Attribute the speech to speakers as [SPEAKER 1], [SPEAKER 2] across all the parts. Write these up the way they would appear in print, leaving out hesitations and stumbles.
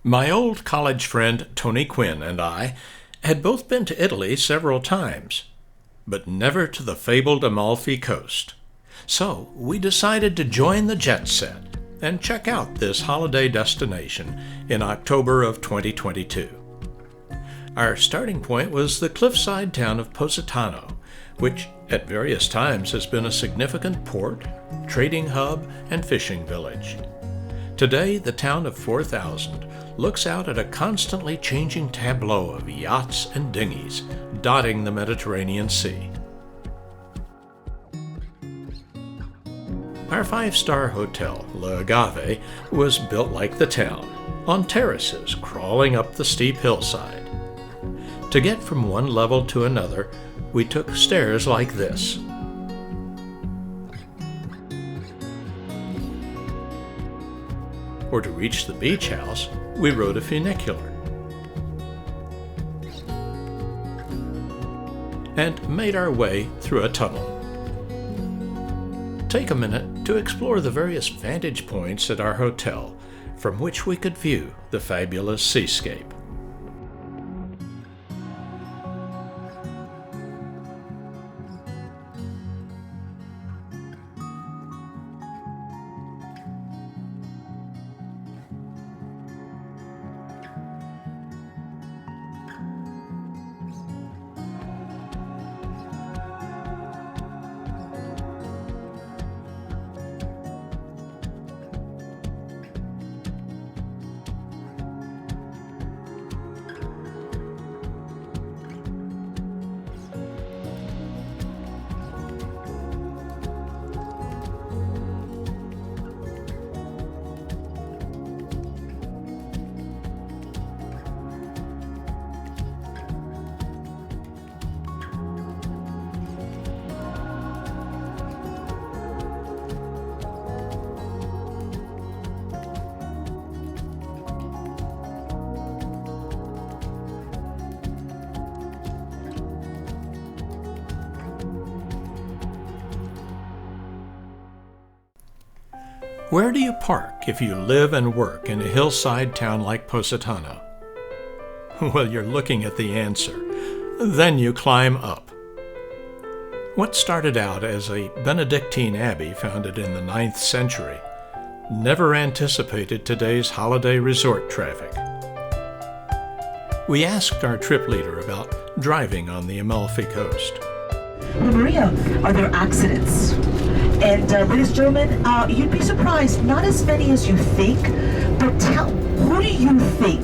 [SPEAKER 1] My old college friend Tony Quinn and I had both been to Italy several times, but never to the fabled Amalfi coast. So we decided to join the jet set and check out this holiday destination in October of 2022. Our starting point was the cliffside town of Positano, which at various times has been a significant port, trading hub, and fishing village. Today, the town of 4,000 looks out at a constantly changing tableau of yachts and dinghies dotting the Mediterranean Sea. Our five-star hotel, Le Agave, was built like the town, on terraces crawling up the steep hillside. To get from one level to another, we took stairs like this. Or to reach the beach house, we rode a funicular and made our way through a tunnel. Take a minute to explore the various vantage points at our hotel from which we could view the fabulous seascape. Where do you park if you live and work in a hillside town like Positano? Well, you're looking at the answer. Then you climb up. What started out as a Benedictine abbey founded in the 9th century never anticipated today's holiday resort traffic. We asked our trip leader about driving on the Amalfi coast.
[SPEAKER 2] Maria, are there accidents? And ladies and gentlemen, you'd be surprised, not as many as you think, but who do you think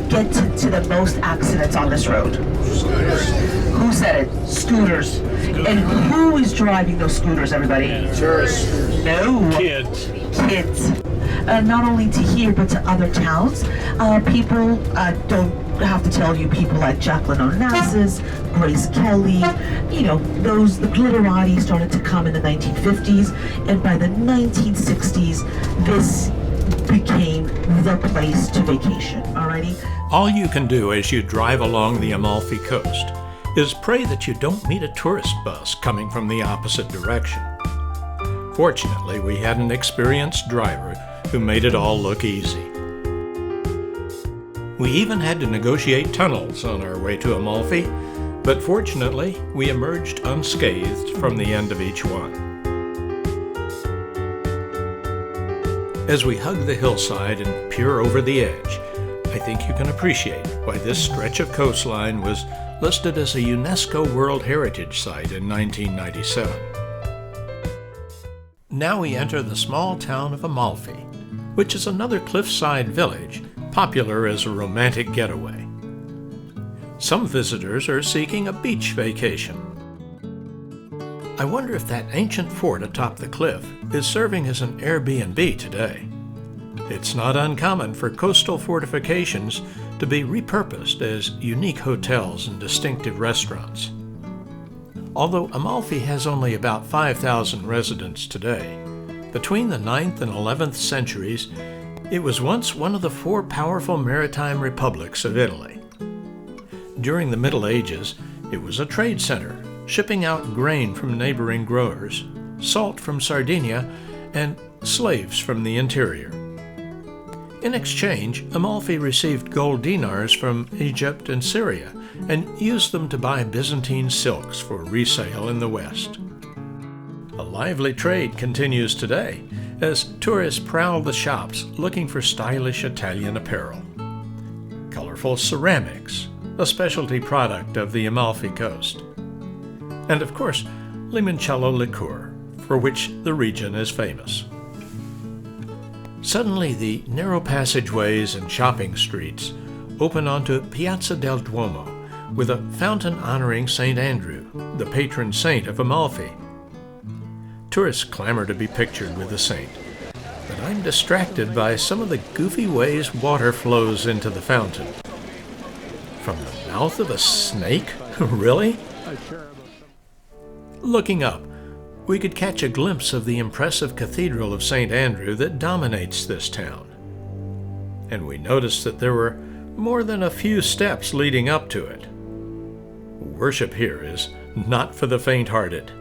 [SPEAKER 2] get to the most accidents on this road?
[SPEAKER 3] Scooters.
[SPEAKER 2] Who said it? Scooters. And who is driving those scooters, everybody?
[SPEAKER 3] Tourists.
[SPEAKER 2] No.
[SPEAKER 3] Kids.
[SPEAKER 2] Kids. Not only to here, but to other towns. People don't have to tell you, people like Jacqueline Onassis, Grace Kelly, the glitterati started to come in the 1950s, and by the 1960s, this became the place to vacation, alrighty?
[SPEAKER 1] All you can do as you drive along the Amalfi coast is pray that you don't meet a tourist bus coming from the opposite direction. Fortunately, we had an experienced driver who made it all look easy. We even had to negotiate tunnels on our way to Amalfi, but fortunately, we emerged unscathed from the end of each one. As we hug the hillside and peer over the edge, I think you can appreciate why this stretch of coastline was listed as a UNESCO World Heritage Site in 1997. Now we enter the small town of Amalfi, which is another cliffside village popular as a romantic getaway. Some visitors are seeking a beach vacation. I wonder if that ancient fort atop the cliff is serving as an Airbnb today. It's not uncommon for coastal fortifications to be repurposed as unique hotels and distinctive restaurants. Although Amalfi has only about 5,000 residents today, between the 9th and 11th centuries, it was once one of the four powerful maritime republics of Italy. During the Middle Ages, it was a trade center, shipping out grain from neighboring growers, salt from Sardinia, and slaves from the interior. In exchange, Amalfi received gold dinars from Egypt and Syria and used them to buy Byzantine silks for resale in the West. A lively trade continues today as tourists prowl the shops looking for stylish Italian apparel. Colorful ceramics, a specialty product of the Amalfi coast. And of course, limoncello liqueur, for which the region is famous. Suddenly, the narrow passageways and shopping streets open onto Piazza del Duomo, with a fountain honoring St. Andrew, the patron saint of Amalfi. Tourists clamor to be pictured with the saint, but I'm distracted by some of the goofy ways water flows into the fountain. From the mouth of a snake? Really? Looking up, we could catch a glimpse of the impressive Cathedral of St. Andrew that dominates this town. And we noticed that there were more than a few steps leading up to it. Worship here is not for the faint-hearted.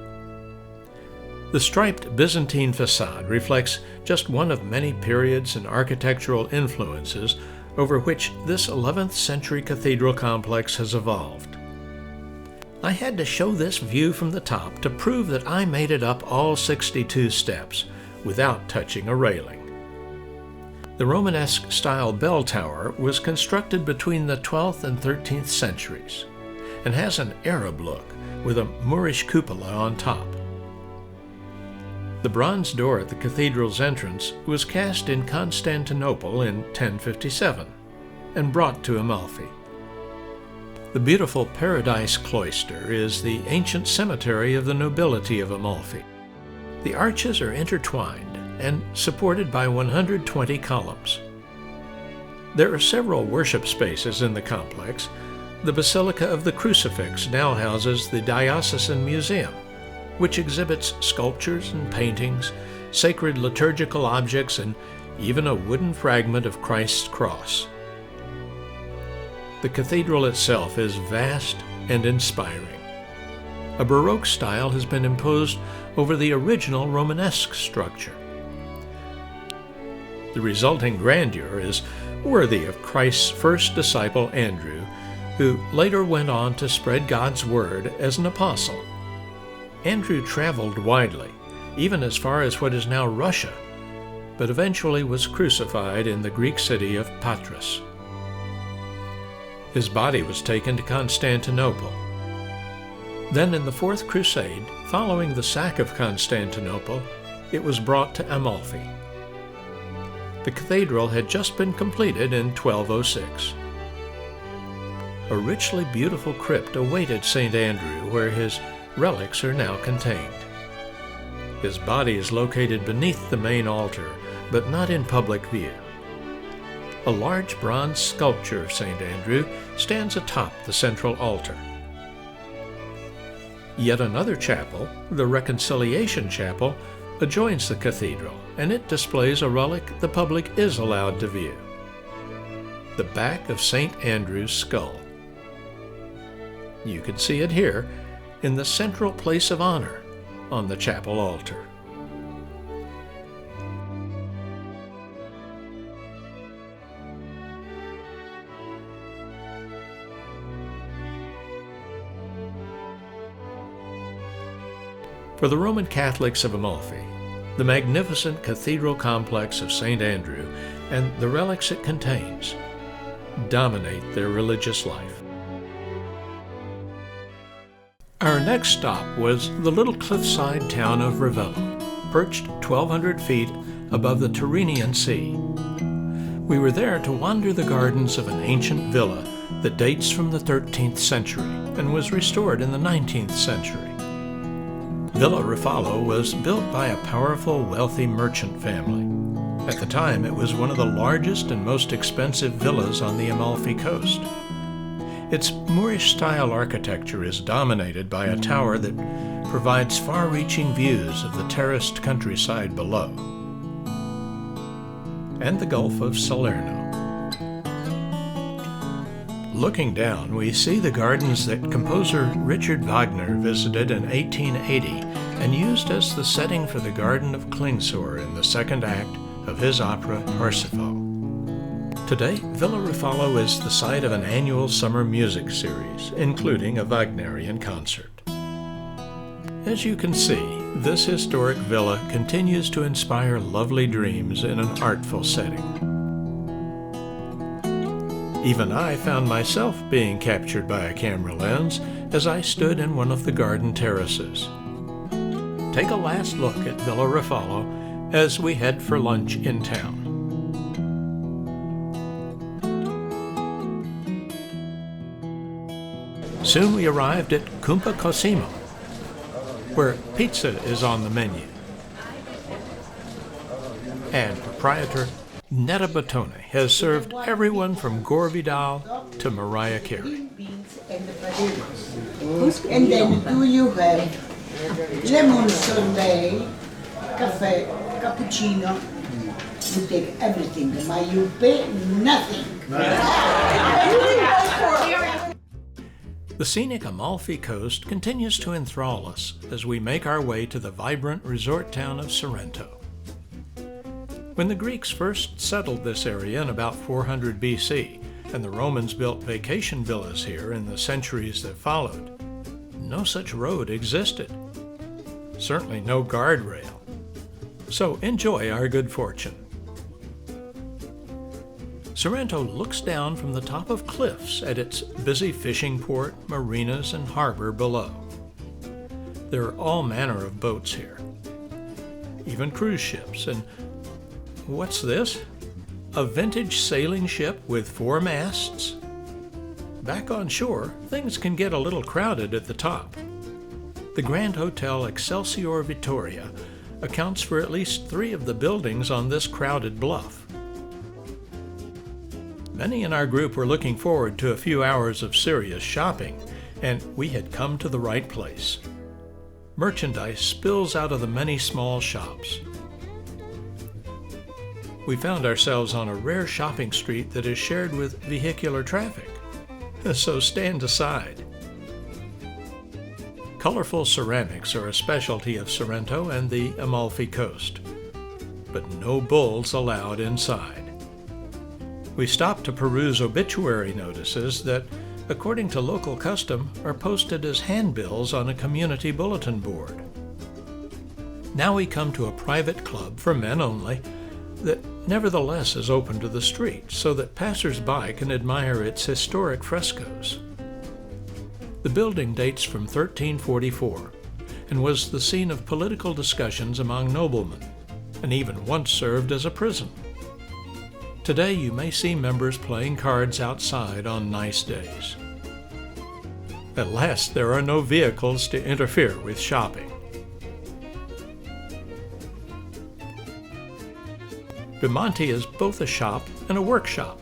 [SPEAKER 1] The striped Byzantine facade reflects just one of many periods and architectural influences over which this 11th century cathedral complex has evolved. I had to show this view from the top to prove that I made it up all 62 steps without touching a railing. The Romanesque style bell tower was constructed between the 12th and 13th centuries and has an Arab look with a Moorish cupola on top. The bronze door at the cathedral's entrance was cast in Constantinople in 1057 and brought to Amalfi. The beautiful Paradise Cloister is the ancient cemetery of the nobility of Amalfi. The arches are intertwined and supported by 120 columns. There are several worship spaces in the complex. The Basilica of the Crucifix now houses the Diocesan Museum, which exhibits sculptures and paintings, sacred liturgical objects, and even a wooden fragment of Christ's cross. The cathedral itself is vast and inspiring. A Baroque style has been imposed over the original Romanesque structure. The resulting grandeur is worthy of Christ's first disciple, Andrew, who later went on to spread God's word as an apostle. Andrew traveled widely, even as far as what is now Russia, but eventually was crucified in the Greek city of Patras. His body was taken to Constantinople. Then in the Fourth Crusade, following the sack of Constantinople, it was brought to Amalfi. The cathedral had just been completed in 1206. A richly beautiful crypt awaited St. Andrew, where his relics are now contained. His body is located beneath the main altar, but not in public view. A large bronze sculpture of St. Andrew stands atop the central altar. Yet another chapel, the Reconciliation Chapel, adjoins the cathedral, and it displays a relic the public is allowed to view: the back of St. Andrew's skull. You can see it here in the central place of honor on the chapel altar. For the Roman Catholics of Amalfi, the magnificent cathedral complex of St. Andrew and the relics it contains dominate their religious life. Our next stop was the little cliffside town of Ravello, perched 1,200 feet above the Tyrrhenian Sea. We were there to wander the gardens of an ancient villa that dates from the 13th century and was restored in the 19th century. Villa Rufolo was built by a powerful, wealthy merchant family. At the time, it was one of the largest and most expensive villas on the Amalfi coast. Its Moorish-style architecture is dominated by a tower that provides far-reaching views of the terraced countryside below and the Gulf of Salerno. Looking down, we see the gardens that composer Richard Wagner visited in 1880 and used as the setting for the Garden of Klingsor in the second act of his opera Parsifal. Today, Villa Rufolo is the site of an annual summer music series, including a Wagnerian concert. As you can see, this historic villa continues to inspire lovely dreams in an artful setting. Even I found myself being captured by a camera lens as I stood in one of the garden terraces. Take a last look at Villa Rufolo as we head for lunch in town. Soon we arrived at Cumpa Cosimo, where pizza is on the menu. And proprietor Netta Bottone has served everyone from Gore Vidal to Mariah Carey.
[SPEAKER 3] And then do you have lemon sorbet, cafe, cappuccino? You take everything, but you pay nothing.
[SPEAKER 1] The scenic Amalfi coast continues to enthrall us as we make our way to the vibrant resort town of Sorrento. When the Greeks first settled this area in about 400 BC, and the Romans built vacation villas here in the centuries that followed, no such road existed. Certainly no guardrail. So enjoy our good fortune. Sorrento looks down from the top of cliffs at its busy fishing port, marinas, and harbor below. There are all manner of boats here, even cruise ships, and what's this? A vintage sailing ship with 4 masts? Back on shore, things can get a little crowded at the top. The Grand Hotel Excelsior Vittoria accounts for at least 3 of the buildings on this crowded bluff. Many in our group were looking forward to a few hours of serious shopping, and we had come to the right place. Merchandise spills out of the many small shops. We found ourselves on a rare shopping street that is shared with vehicular traffic, so stand aside. Colorful ceramics are a specialty of Sorrento and the Amalfi coast, but no bulls allowed inside. We stopped to peruse obituary notices that, according to local custom, are posted as handbills on a community bulletin board. Now we come to a private club for men only that nevertheless is open to the street so that passers-by can admire its historic frescoes. The building dates from 1344 and was the scene of political discussions among noblemen, and even once served as a prison. Today you may see members playing cards outside on nice days. At last there are no vehicles to interfere with shopping. Bimonti is both a shop and a workshop.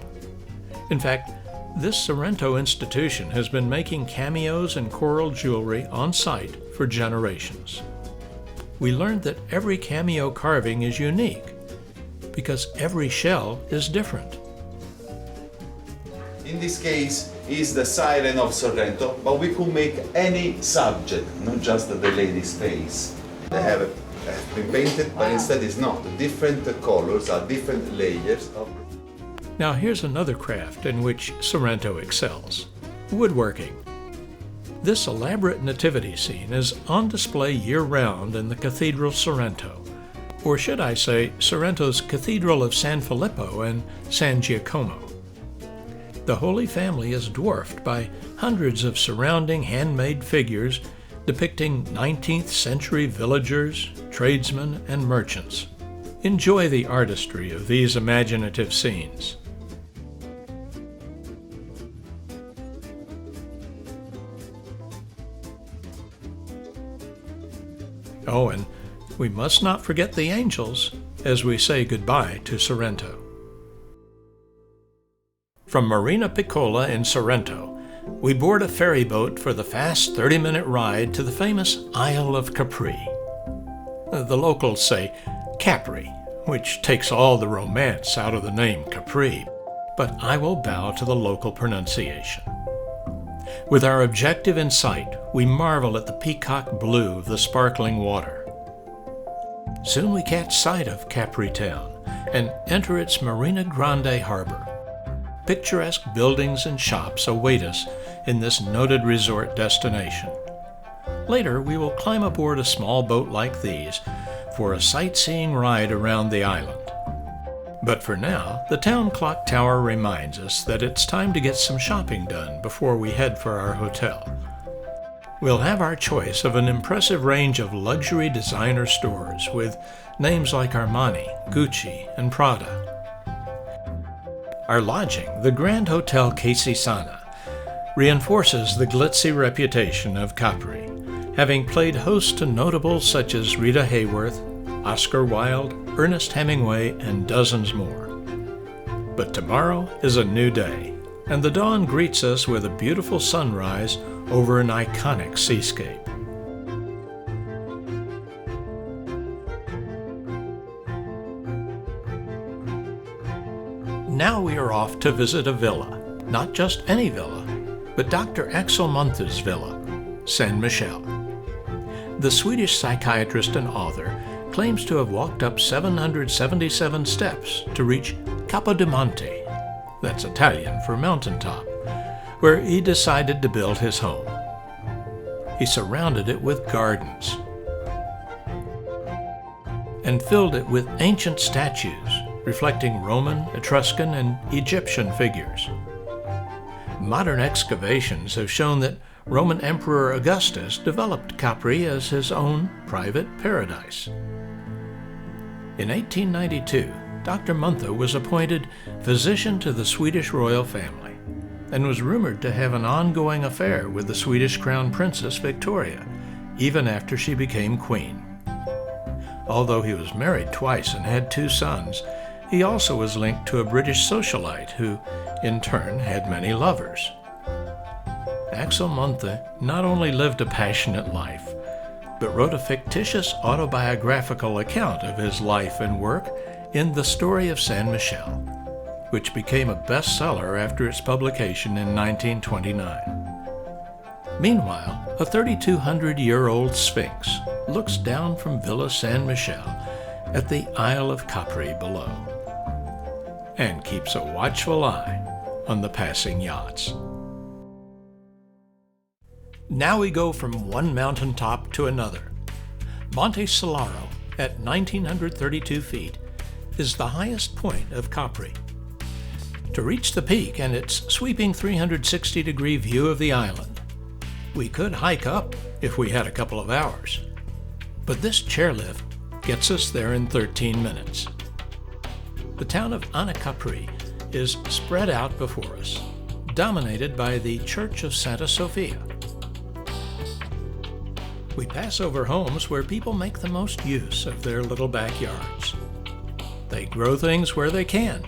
[SPEAKER 1] In fact, this Sorrento institution has been making cameos and coral jewelry on site for generations. We learned that every cameo carving is unique because every shell is different.
[SPEAKER 4] In this case, is the siren of Sorrento, but we could make any subject, not just the lady's face. They have been painted, but instead it's not. The different colors are different layers of...
[SPEAKER 1] Now here's another craft in which Sorrento excels: woodworking. This elaborate nativity scene is on display year-round in the Cathedral Sorrento, or should I say, Sorrento's Cathedral of San Filippo and San Giacomo. The Holy Family is dwarfed by hundreds of surrounding handmade figures depicting 19th century villagers, tradesmen, and merchants. Enjoy the artistry of these imaginative scenes. Oh, and we must not forget the angels as we say goodbye to Sorrento. From Marina Piccola in Sorrento, we board a ferry boat for the fast 30-minute ride to the famous Isle of Capri. The locals say Capri, which takes all the romance out of the name Capri, but I will bow to the local pronunciation. With our objective in sight, we marvel at the peacock blue of the sparkling water. Soon we catch sight of Capri town and enter its Marina Grande harbor. picturesque buildings and shops await us in this noted resort destination. Later, we will climb aboard a small boat like these for a sightseeing ride around the island. But for now, the town clock tower reminds us that it's time to get some shopping done before we head for our hotel. We'll have our choice of an impressive range of luxury designer stores with names like Armani, Gucci, and Prada. Our lodging, the Grand Hotel Casisana, reinforces the glitzy reputation of Capri, having played host to notables such as Rita Hayworth, Oscar Wilde, Ernest Hemingway, and dozens more. But tomorrow is a new day, and the dawn greets us with a beautiful sunrise over an iconic seascape. Now we are off to visit a villa, not just any villa, but Dr. Axel Munthes' villa, San Michele. The Swedish psychiatrist and author claims to have walked up 777 steps to reach Capo di Monte, that's Italian for mountaintop, where he decided to build his home. He surrounded it with gardens and filled it with ancient statues reflecting Roman, Etruscan, and Egyptian figures. Modern excavations have shown that Roman Emperor Augustus developed Capri as his own private paradise. In 1892, Dr. Munthe was appointed physician to the Swedish royal family and was rumored to have an ongoing affair with the Swedish crown princess Victoria, even after she became queen. Although he was married twice and had 2 sons, he also was linked to a British socialite who, in turn, had many lovers. Axel Munthe not only lived a passionate life, but wrote a fictitious autobiographical account of his life and work in The Story of San Michele, which became a bestseller after its publication in 1929. Meanwhile, a 3,200-year-old Sphinx looks down from Villa San Michele at the Isle of Capri below, and keeps a watchful eye on the passing yachts. Now we go from one mountaintop to another. Monte Solaro, at 1,932 feet, is the highest point of Capri. To reach the peak and its sweeping 360-degree view of the island, we could hike up if we had a couple of hours. But this chairlift gets us there in 13 minutes. The town of Capri is spread out before us, dominated by the Church of Santa Sofia. We pass over homes where people make the most use of their little backyards. They grow things where they can,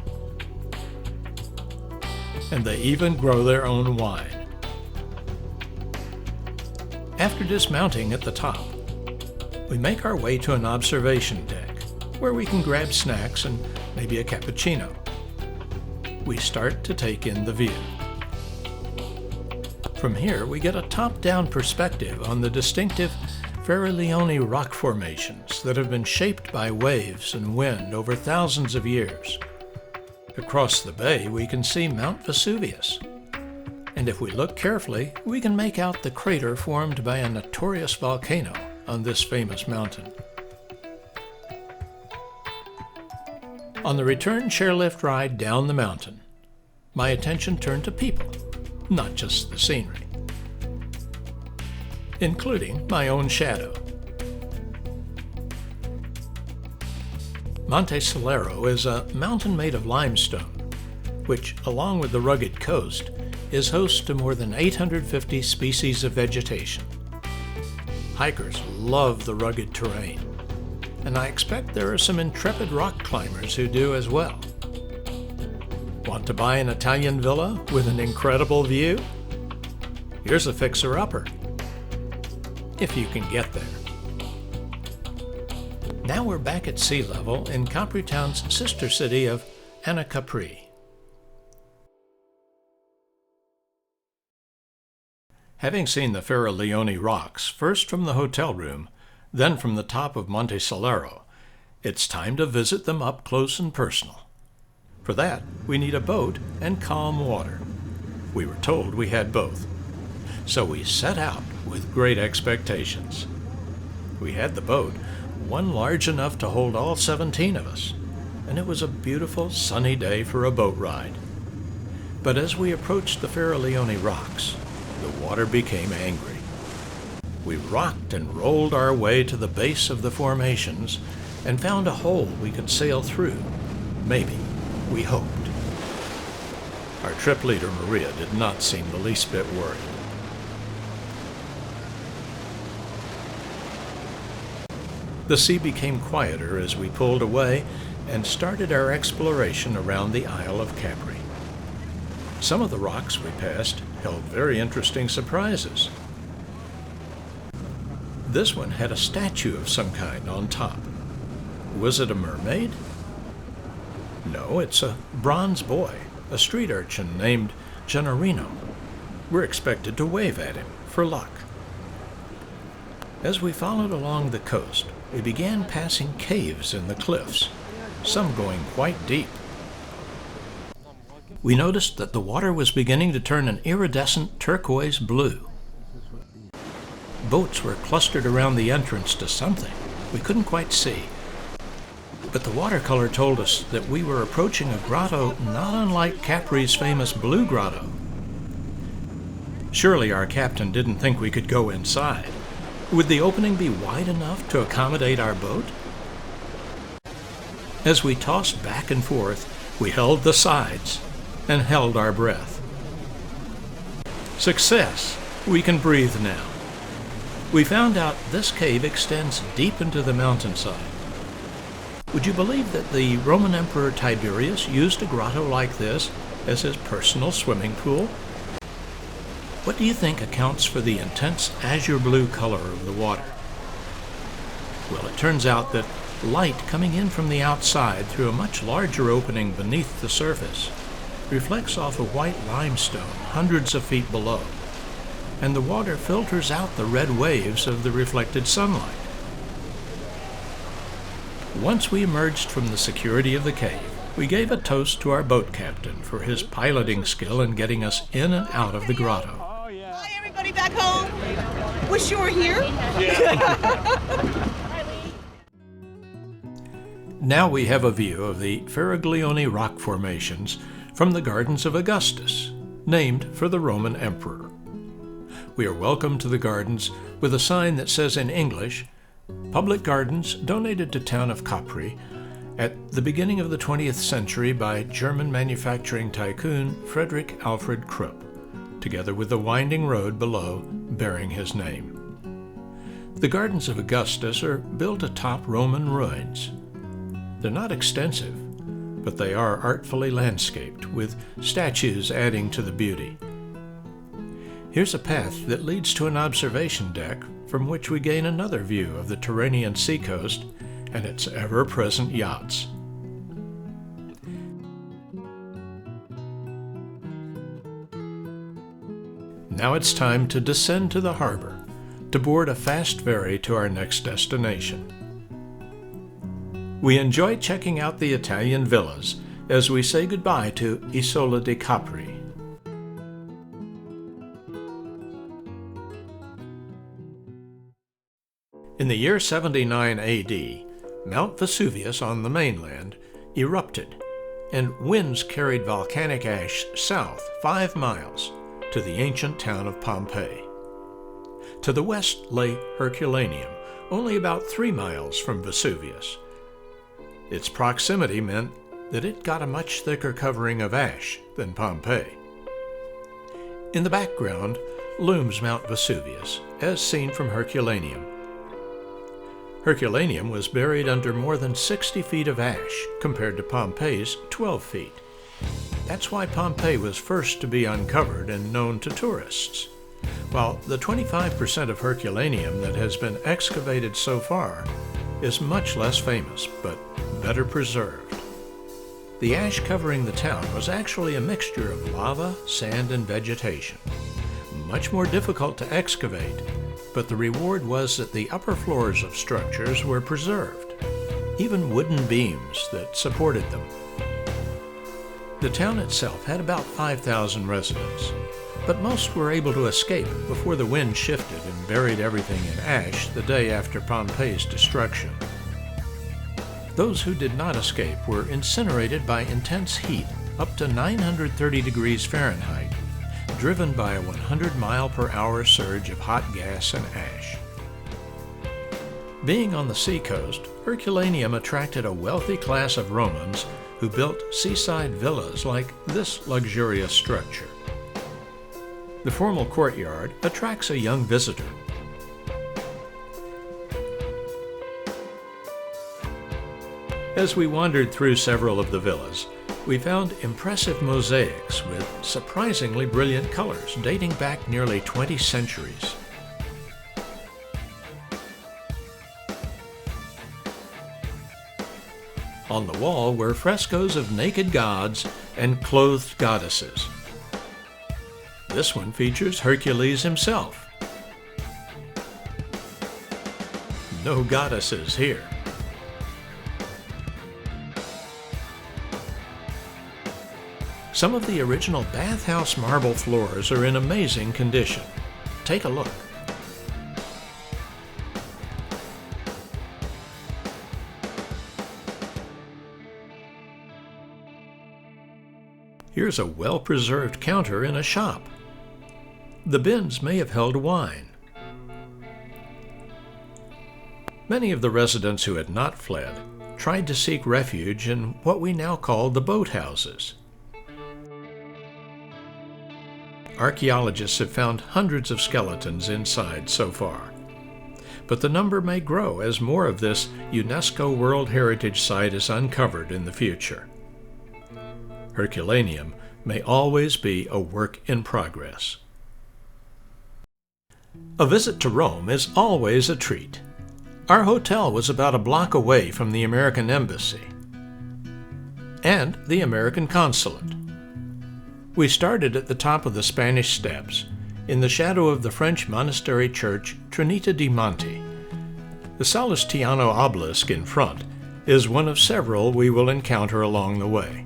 [SPEAKER 1] and they even grow their own wine. After dismounting at the top, we make our way to an observation deck where we can grab snacks and maybe a cappuccino. We start to take in the view. From here, we get a top-down perspective on the distinctive Ferraleone rock formations that have been shaped by waves and wind over thousands of years. Across the bay, we can see Mount Vesuvius. And if we look carefully, we can make out the crater formed by a notorious volcano on this famous mountain. On the return chairlift ride down the mountain, my attention turned to people, not just the scenery, including my own shadow. Monte Solaro is a mountain made of limestone, which, along with the rugged coast, is host to more than 850 species of vegetation. Hikers love the rugged terrain, and I expect there are some intrepid rock climbers who do as well. Want to buy an Italian villa with an incredible view? Here's a fixer-upper, if you can get there. Now we're back at sea level in Capri town's sister city of Capri. Having seen the Ferraleone rocks, first from the hotel room, then from the top of Monte Solaro, it's time to visit them up close and personal. For that, we need a boat and calm water. We were told we had both. So we set out with great expectations. We had the boat, one large enough to hold all 17 of us, and it was a beautiful sunny day for a boat ride. But as we approached the Herculaneum rocks, the water became angry. We rocked and rolled our way to the base of the formations and found a hole we could sail through. Maybe. We hoped. Our trip leader, Maria, did not seem the least bit worried. The sea became quieter as we pulled away and started our exploration around the Isle of Capri. Some of the rocks we passed held very interesting surprises. This one had a statue of some kind on top. Was it a mermaid? No, it's a bronze boy, a street urchin named Gennarino. We're expected to wave at him for luck. As we followed along the coast, we began passing caves in the cliffs, some going quite deep. We noticed that the water was beginning to turn an iridescent turquoise blue. Boats were clustered around the entrance to something we couldn't quite see. But the watercolor told us that we were approaching a grotto not unlike Capri's famous Blue Grotto. Surely our captain didn't think we could go inside. Would the opening be wide enough to accommodate our boat? As we tossed back and forth, we held the sides and held our breath. Success! We can breathe now. We found out this cave extends deep into the mountainside. Would you believe that the Roman Emperor Tiberius used a grotto like this as his personal swimming pool? What do you think accounts for the intense azure blue color of the water? Well, it turns out that light coming in from the outside through a much larger opening beneath the surface reflects off a white limestone hundreds of feet below, and the water filters out the red waves of the reflected sunlight. Once we emerged from the security of the cave, we gave a toast to our boat captain for his piloting skill in getting us in and out of the grotto.
[SPEAKER 5] Hi, everybody back home. Wish you were here.
[SPEAKER 1] Now we have a view of the Herculaneum rock formations from the Gardens of Augustus, named for the Roman emperor. We are welcomed to the gardens with a sign that says in English, "Public gardens donated to town of Capri at the beginning of the 20th century by German manufacturing tycoon Friedrich Alfred Krupp, together with the winding road below bearing his name." The Gardens of Augustus are built atop Roman ruins. They're not extensive, but they are artfully landscaped, with statues adding to the beauty. Here's a path that leads to an observation deck from which we gain another view of the Tyrrhenian seacoast and its ever-present yachts. Now it's time to descend to the harbor, to board a fast ferry to our next destination. We enjoy checking out the Italian villas as we say goodbye to Isola di Capri. In the year 79 AD, Mount Vesuvius on the mainland erupted, and winds carried volcanic ash south 5 miles to the ancient town of Pompeii. To the west lay Herculaneum, only about 3 miles from Vesuvius. Its proximity meant that it got a much thicker covering of ash than Pompeii. In the background looms Mount Vesuvius, as seen from Herculaneum. Herculaneum was buried under more than 60 feet of ash, compared to Pompeii's 12 feet. That's why Pompeii was first to be uncovered and known to tourists, while the 25% of Herculaneum that has been excavated so far is much less famous, but better preserved. The ash covering the town was actually a mixture of lava, sand, and vegetation. Much more difficult to excavate, but the reward was that the upper floors of structures were preserved, even wooden beams that supported them. The town itself had about 5,000 residents, but most were able to escape before the wind shifted and buried everything in ash the day after Pompeii's destruction. Those who did not escape were incinerated by intense heat up to 930 degrees Fahrenheit, driven by a 100-mile-per-hour surge of hot gas and ash. Being on the seacoast, Herculaneum attracted a wealthy class of Romans who built seaside villas like this luxurious structure. The formal courtyard attracts a young visitor. As we wandered through several of the villas, we found impressive mosaics with surprisingly brilliant colors dating back nearly 20 centuries. On the wall were frescoes of naked gods and clothed goddesses. This one features Hercules himself. No goddesses here. Some of the original bathhouse marble floors are in amazing condition. Take a look. Here's a well-preserved counter in a shop. The bins may have held wine. Many of the residents who had not fled tried to seek refuge in what we now call the boathouses. Archaeologists have found hundreds of skeletons inside so far, but the number may grow as more of this UNESCO World Heritage Site is uncovered in the future. Herculaneum may always be a work in progress. A visit to Rome is always a treat. Our hotel was about a block away from the American Embassy and the American Consulate. We started at the top of the Spanish Steps, in the shadow of the French monastery church Trinita di Monte. The Salustiano obelisk in front is one of several we will encounter along the way.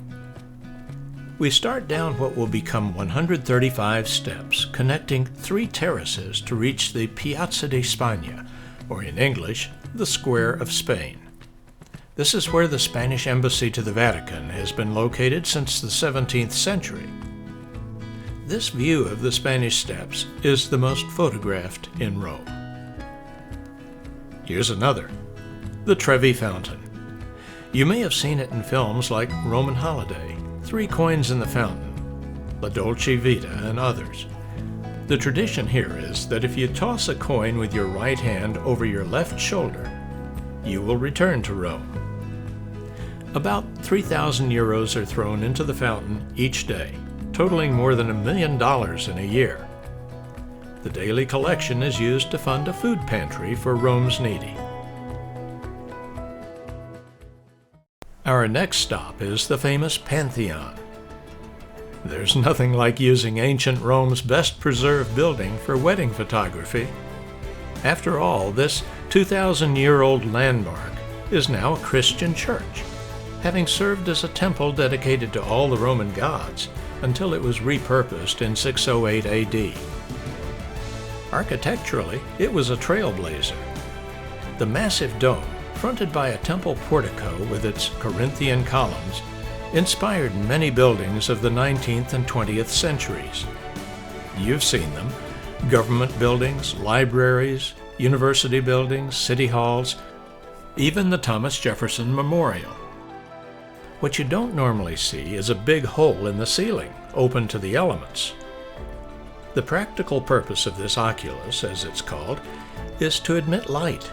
[SPEAKER 1] We start down what will become 135 steps, connecting 3 terraces to reach the Piazza di Spagna, or in English, the Square of Spain. This is where the Spanish embassy to the Vatican has been located since the 17th century. This view of the Spanish Steps is the most photographed in Rome. Here's another, the Trevi Fountain. You may have seen it in films like Roman Holiday, 3 Coins in the Fountain, La Dolce Vita, and others. The tradition here is that if you toss a coin with your right hand over your left shoulder, you will return to Rome. About 3,000 euros are thrown into the fountain each day, totaling more than $1 million in a year. The daily collection is used to fund a food pantry for Rome's needy. Our next stop is the famous Pantheon. There's nothing like using ancient Rome's best-preserved building for wedding photography. After all, this 2,000-year-old landmark is now a Christian church, having served as a temple dedicated to all the Roman gods until it was repurposed in 608 AD. Architecturally, it was a trailblazer. The massive dome, fronted by a temple portico with its Corinthian columns, inspired many buildings of the 19th and 20th centuries. You've seen them: government buildings, libraries, university buildings, city halls, even the Thomas Jefferson Memorial. What you don't normally see is a big hole in the ceiling, open to the elements. The practical purpose of this oculus, as it's called, is to admit light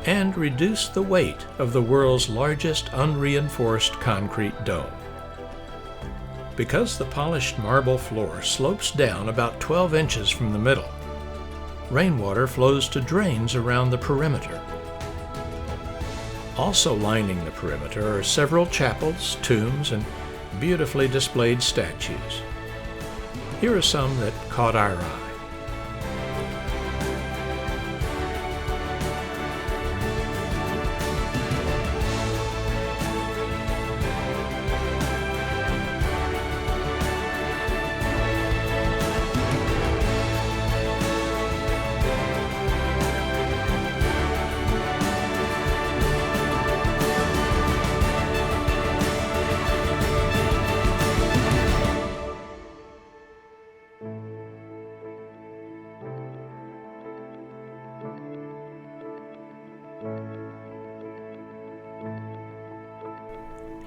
[SPEAKER 1] and reduce the weight of the world's largest unreinforced concrete dome. Because the polished marble floor slopes down about 12 inches from the middle, rainwater flows to drains around the perimeter. Also lining the perimeter are several chapels, tombs, and beautifully displayed statues. Here are some that caught our eye.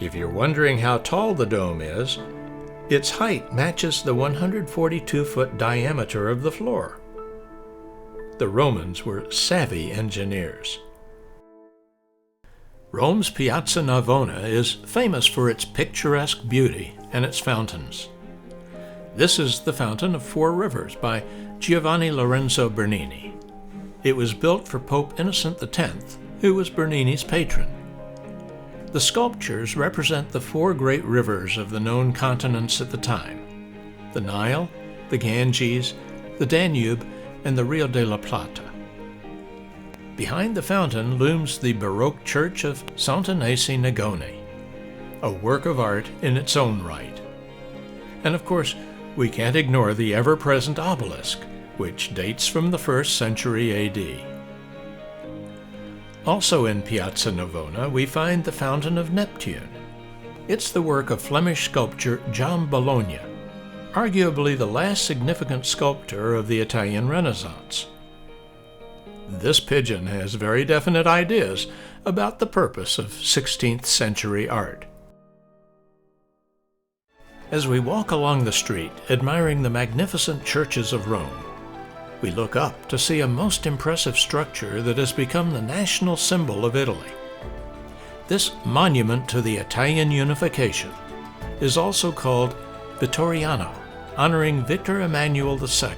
[SPEAKER 1] If you're wondering how tall the dome is, its height matches the 142-foot diameter of the floor. The Romans were savvy engineers. Rome's Piazza Navona is famous for its picturesque beauty and its fountains. This is the Fountain of Four Rivers by Giovanni Lorenzo Bernini. It was built for Pope Innocent X, who was Bernini's patron. The sculptures represent the four great rivers of the known continents at the time: the Nile, the Ganges, the Danube, and the Rio de la Plata. Behind the fountain looms the Baroque church of Sant'Anese Negone, a work of art in its own right. And of course, we can't ignore the ever-present obelisk, which dates from the 1st century A.D. Also in Piazza Navona, we find the Fountain of Neptune. It's the work of Flemish sculptor John Bologna, arguably the last significant sculptor of the Italian Renaissance. This pigeon has very definite ideas about the purpose of 16th century art. As we walk along the street, admiring the magnificent churches of Rome, we look up to see a most impressive structure that has become the national symbol of Italy. This monument to the Italian Unification is also called Vittoriano, honoring Victor Emmanuel II,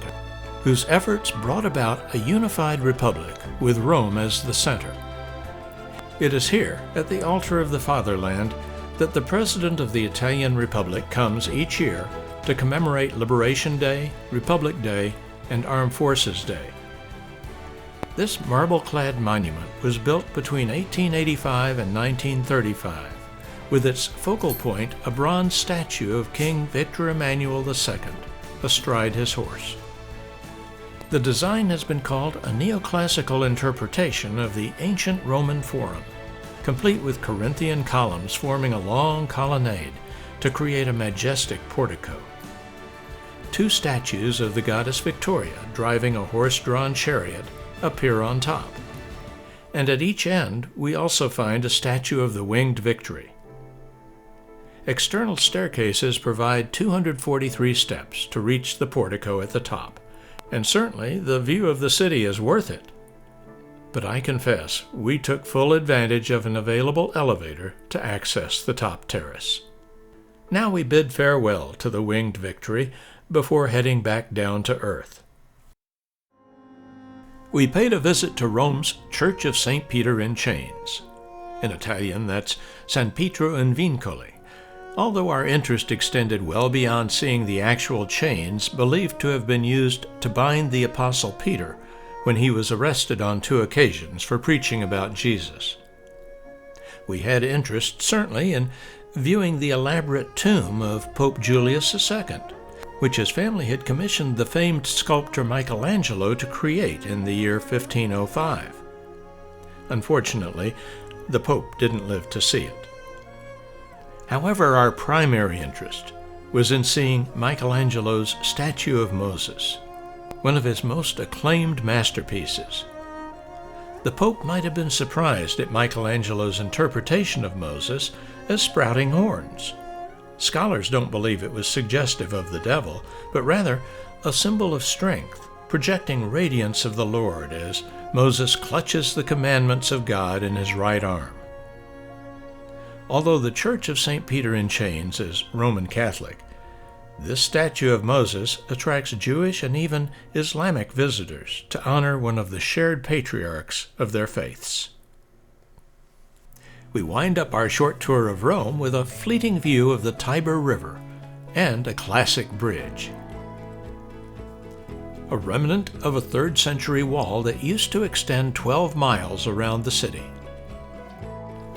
[SPEAKER 1] whose efforts brought about a unified republic with Rome as the center. It is here, at the altar of the fatherland, that the President of the Italian Republic comes each year to commemorate Liberation Day, Republic Day, and Armed Forces Day. This marble-clad monument was built between 1885 and 1935, with its focal point a bronze statue of King Victor Emmanuel II, astride his horse. The design has been called a neoclassical interpretation of the ancient Roman Forum, complete with Corinthian columns forming a long colonnade to create a majestic portico. Two statues of the goddess Victoria driving a horse-drawn chariot appear on top. And at each end we also find a statue of the winged Victory. External staircases provide 243 steps to reach the portico at the top, and certainly the view of the city is worth it. But I confess, we took full advantage of an available elevator to access the top terrace. Now we bid farewell to the winged Victory before heading back down to earth. We paid a visit to Rome's Church of St. Peter in Chains. In Italian, that's San Pietro in Vincoli, although our interest extended well beyond seeing the actual chains believed to have been used to bind the Apostle Peter when he was arrested on 2 occasions for preaching about Jesus. We had interest, certainly, in viewing the elaborate tomb of Pope Julius II, which his family had commissioned the famed sculptor Michelangelo to create in the year 1505. Unfortunately, the Pope didn't live to see it. However, our primary interest was in seeing Michelangelo's statue of Moses, one of his most acclaimed masterpieces. The Pope might have been surprised at Michelangelo's interpretation of Moses as sprouting horns. Scholars don't believe it was suggestive of the devil, but rather a symbol of strength, projecting radiance of the Lord as Moses clutches the commandments of God in his right arm. Although the Church of St. Peter in Chains is Roman Catholic, this statue of Moses attracts Jewish and even Islamic visitors to honor one of the shared patriarchs of their faiths. We wind up our short tour of Rome with a fleeting view of the Tiber River and a classic bridge, a remnant of a 3rd century wall that used to extend 12 miles around the city.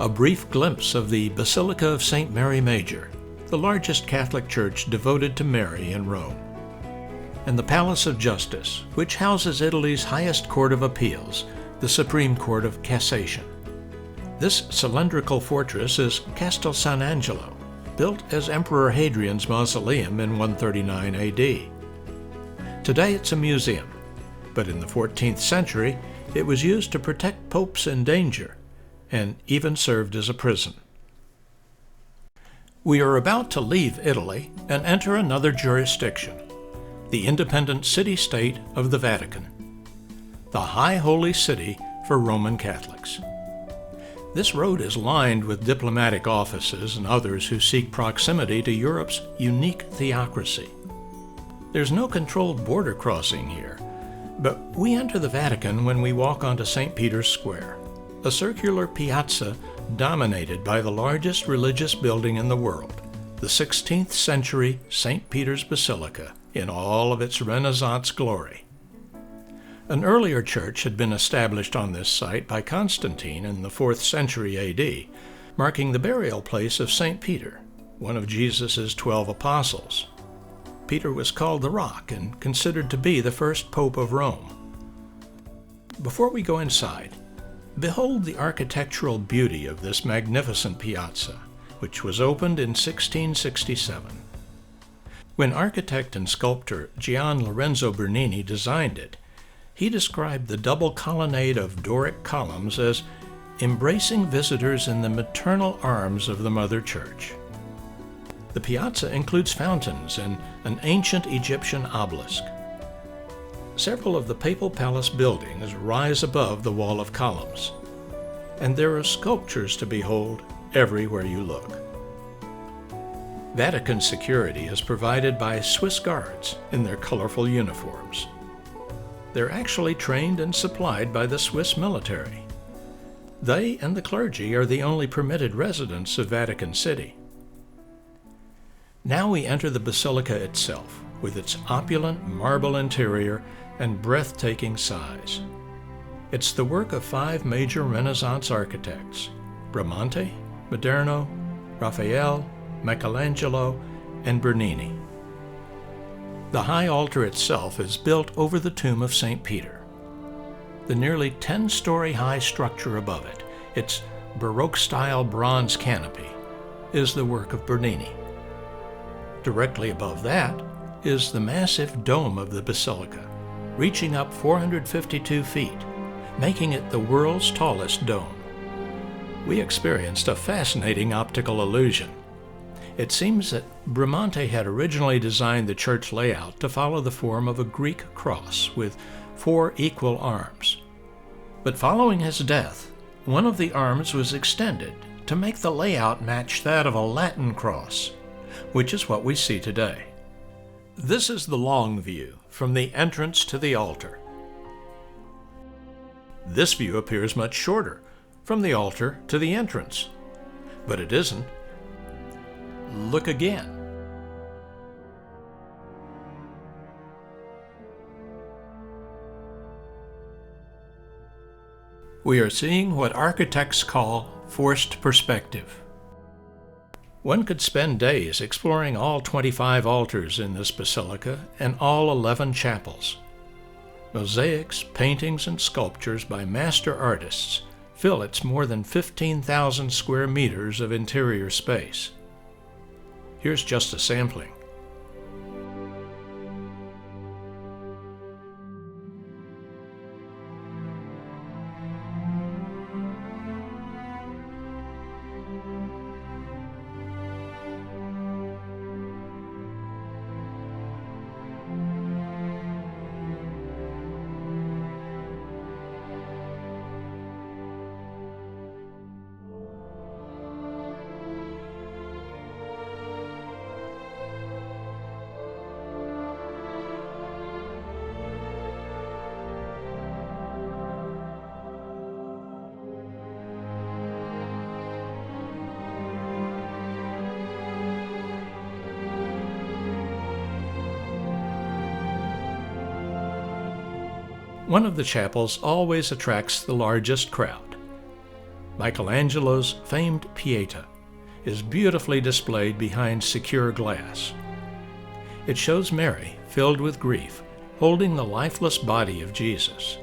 [SPEAKER 1] A brief glimpse of the Basilica of St. Mary Major, the largest Catholic church devoted to Mary in Rome, and the Palace of Justice, which houses Italy's highest court of appeals, the Supreme Court of Cassation. This cylindrical fortress is Castel San Angelo, built as Emperor Hadrian's mausoleum in 139 AD. Today it's a museum, but in the 14th century it was used to protect popes in danger and even served as a prison. We are about to leave Italy and enter another jurisdiction, the independent city-state of the Vatican, the High Holy City for Roman Catholics. This road is lined with diplomatic offices and others who seek proximity to Europe's unique theocracy. There's no controlled border crossing here, but we enter the Vatican when we walk onto St. Peter's Square, a circular piazza dominated by the largest religious building in the world, the 16th century St. Peter's Basilica, in all of its Renaissance glory. An earlier church had been established on this site by Constantine in the 4th century AD, marking the burial place of St. Peter, one of Jesus' 12 apostles. Peter was called the Rock and considered to be the first Pope of Rome. Before we go inside, behold the architectural beauty of this magnificent piazza, which was opened in 1667. When architect and sculptor Gian Lorenzo Bernini designed it, he described the double colonnade of Doric columns as embracing visitors in the maternal arms of the Mother Church. The piazza includes fountains and an ancient Egyptian obelisk. Several of the Papal Palace buildings rise above the wall of columns, and there are sculptures to behold everywhere you look. Vatican security is provided by Swiss guards in their colorful uniforms. They're actually trained and supplied by the Swiss military. They and the clergy are the only permitted residents of Vatican City. Now we enter the basilica itself, with its opulent marble interior and breathtaking size. It's the work of 5 major Renaissance architects: Bramante, Maderno, Raphael, Michelangelo, and Bernini. The high altar itself is built over the tomb of St. Peter. The nearly 10-story high structure above it, its Baroque-style bronze canopy, is the work of Bernini. Directly above that is the massive dome of the basilica, reaching up 452 feet, making it the world's tallest dome. We experienced a fascinating optical illusion. It seems that Bramante had originally designed the church layout to follow the form of a Greek cross with 4 equal arms. But following his death, one of the arms was extended to make the layout match that of a Latin cross, which is what we see today. This is the long view from the entrance to the altar. This view appears much shorter, from the altar to the entrance. But it isn't. Look again. We are seeing what architects call forced perspective. One could spend days exploring all 25 altars in this basilica and all 11 chapels. Mosaics, paintings, and sculptures by master artists fill its more than 15,000 square meters of interior space. Here's just a sampling. One of the chapels always attracts the largest crowd. Michelangelo's famed Pieta is beautifully displayed behind secure glass. It shows Mary, filled with grief, holding the lifeless body of Jesus.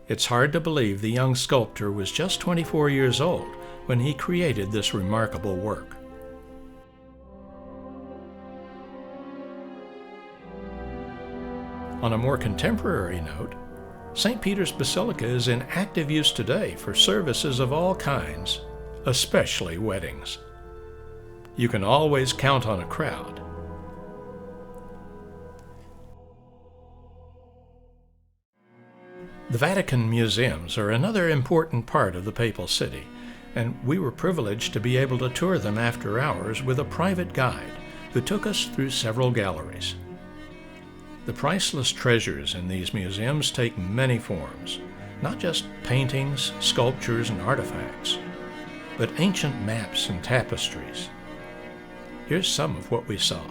[SPEAKER 1] It's hard to believe the young sculptor was just 24 years old when he created this remarkable work. On a more contemporary note, St. Peter's Basilica is in active use today for services of all kinds, especially weddings. you can always count on a crowd. The Vatican museums are another important part of the Papal City, and we were privileged to be able to tour them after hours with a private guide who took us through several galleries. The priceless treasures in these museums take many forms, not just paintings, sculptures, and artifacts, but ancient maps and tapestries. Here's some of what we saw.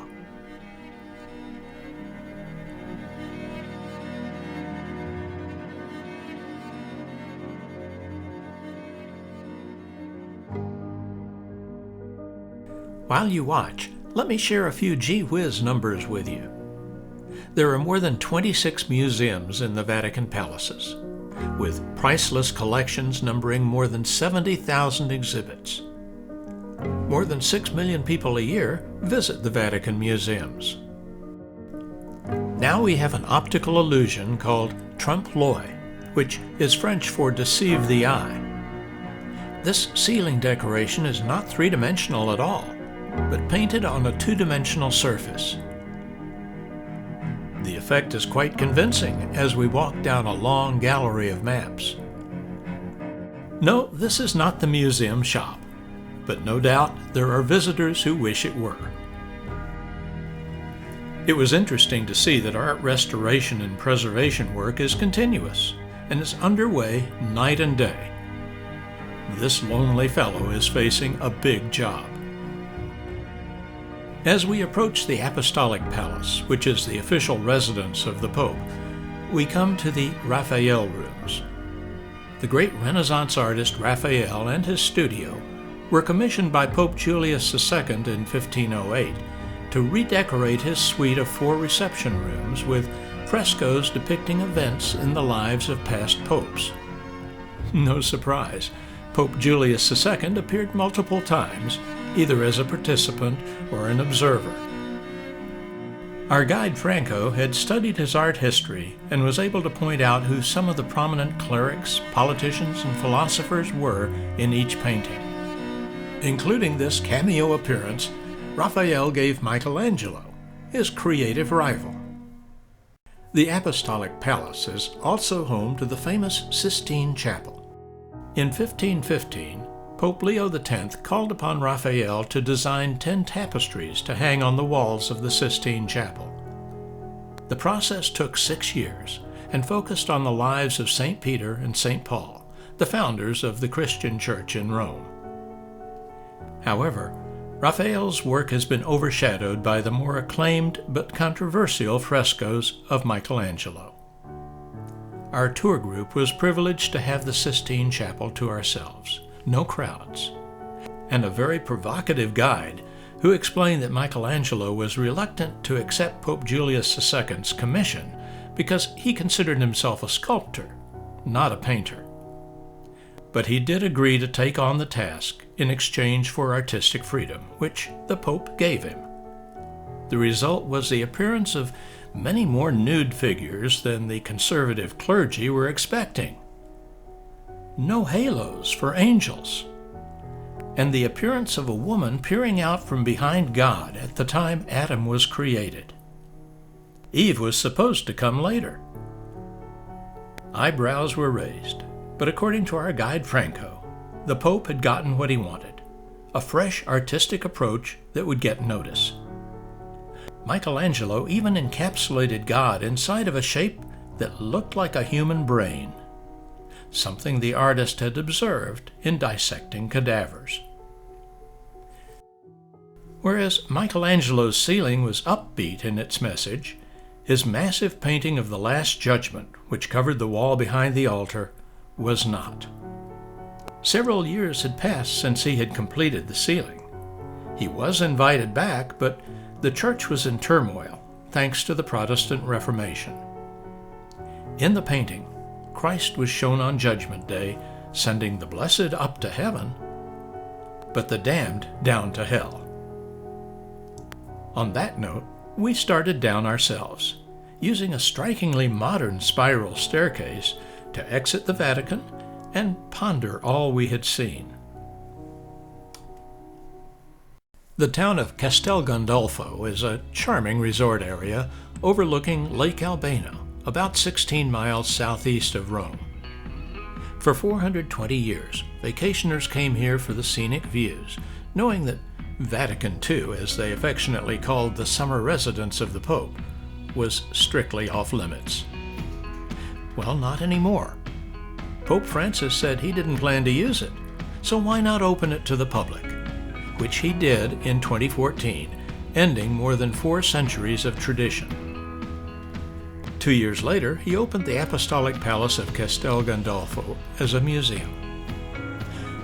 [SPEAKER 1] While you watch, let me share a few gee-whiz numbers with you. There are more than 26 museums in the Vatican palaces, with priceless collections numbering more than 70,000 exhibits. More than 6 million people a year visit the Vatican museums. Now we have an optical illusion called trompe-l'œil, which is French for deceive the eye. This ceiling decoration is not three-dimensional at all, but painted on a two-dimensional surface. The effect is quite convincing as we walk down a long gallery of maps. No, this is not the museum shop, but no doubt there are visitors who wish it were. It was interesting to see that art restoration and preservation work is continuous and is underway night and day. This lonely fellow is facing a big job. As we approach the Apostolic Palace, which is the official residence of the Pope, we come to the Raphael rooms. The great Renaissance artist Raphael and his studio were commissioned by Pope Julius II in 1508 to redecorate his suite of 4 reception rooms with frescoes depicting events in the lives of past popes. No surprise, Pope Julius II appeared multiple times, either as a participant or an observer. Our guide Franco had studied his art history and was able to point out who some of the prominent clerics, politicians, and philosophers were in each painting. Including this cameo appearance, Raphael gave Michelangelo, his creative rival. The Apostolic Palace is also home to the famous Sistine Chapel. In 1515, Pope Leo X called upon Raphael to design 10 tapestries to hang on the walls of the Sistine Chapel. The process took 6 years and focused on the lives of St. Peter and St. Paul, the founders of the Christian Church in Rome. However, Raphael's work has been overshadowed by the more acclaimed but controversial frescoes of Michelangelo. Our tour group was privileged to have the Sistine Chapel to ourselves. No crowds, and a very provocative guide who explained that Michelangelo was reluctant to accept Pope Julius II's commission because he considered himself a sculptor, not a painter. But he did agree to take on the task in exchange for artistic freedom, which the Pope gave him. The result was the appearance of many more nude figures than the conservative clergy were expecting. No halos for angels, and the appearance of a woman peering out from behind God at the time Adam was created. Eve was supposed to come later. Eyebrows were raised, but according to our guide Franco, the Pope had gotten what he wanted, a fresh artistic approach that would get notice. Michelangelo even encapsulated God inside of a shape that looked like a human brain, something the artist had observed in dissecting cadavers. Whereas Michelangelo's ceiling was upbeat in its message, his massive painting of the Last Judgment, which covered the wall behind the altar, was not. Several years had passed since he had completed the ceiling. He was invited back, but the church was in turmoil, thanks to the Protestant Reformation. In the painting, Christ was shown on Judgment Day, sending the blessed up to heaven, but the damned down to hell. On that note, we started down ourselves, using a strikingly modern spiral staircase to exit the Vatican and ponder all we had seen. The town of Castel Gandolfo is a charming resort area overlooking Lake Albano, about 16 miles southeast of Rome. For 420 years, vacationers came here for the scenic views, knowing that Vatican II, as they affectionately called the summer residence of the Pope, was strictly off-limits. Well, not anymore. Pope Francis said he didn't plan to use it, so why not open it to the public? Which he did in 2014, ending more than 4 centuries of tradition. 2 years later, he opened the Apostolic Palace of Castel Gandolfo as a museum.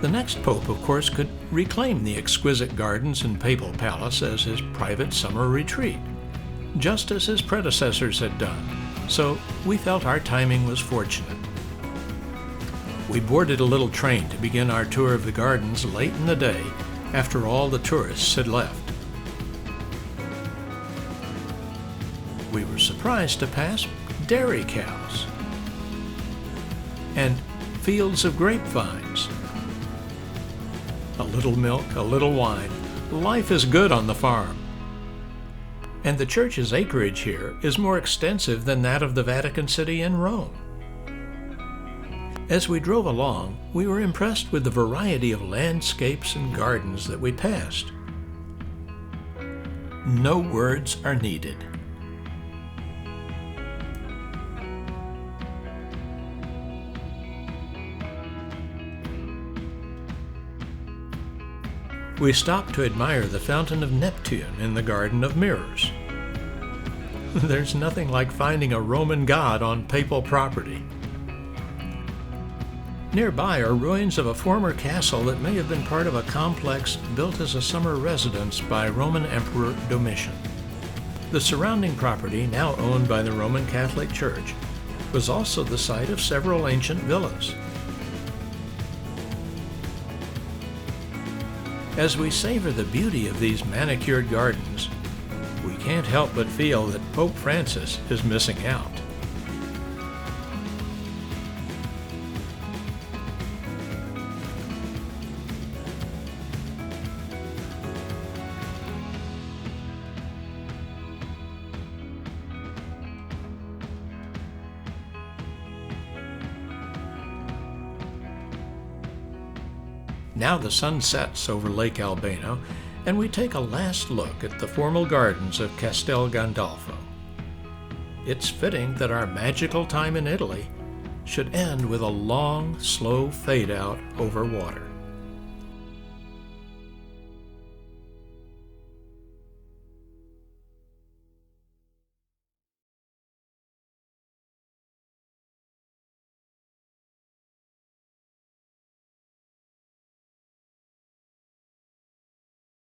[SPEAKER 1] The next pope, of course, could reclaim the exquisite gardens and papal palace as his private summer retreat, just as his predecessors had done, so we felt our timing was fortunate. We boarded a little train to begin our tour of the gardens late in the day after all the tourists had left. We were surprised to pass dairy cows and fields of grapevines. A little milk, a little wine. Life is good on the farm. And the church's acreage here is more extensive than that of the Vatican City in Rome. As we drove along, we were impressed with the variety of landscapes and gardens that we passed. No words are needed. We stopped to admire the Fountain of Neptune in the Garden of Mirrors. There's nothing like finding a Roman god on papal property. Nearby are ruins of a former castle that may have been part of a complex built as a summer residence by Roman Emperor Domitian. The surrounding property, now owned by the Roman Catholic Church, was also the site of several ancient villas. As we savor the beauty of these manicured gardens, we can't help but feel that Pope Francis is missing out. Now the sun sets over Lake Albano, and we take a last look at the formal gardens of Castel Gandolfo. It's fitting that our magical time in Italy should end with a long, slow fade out over water.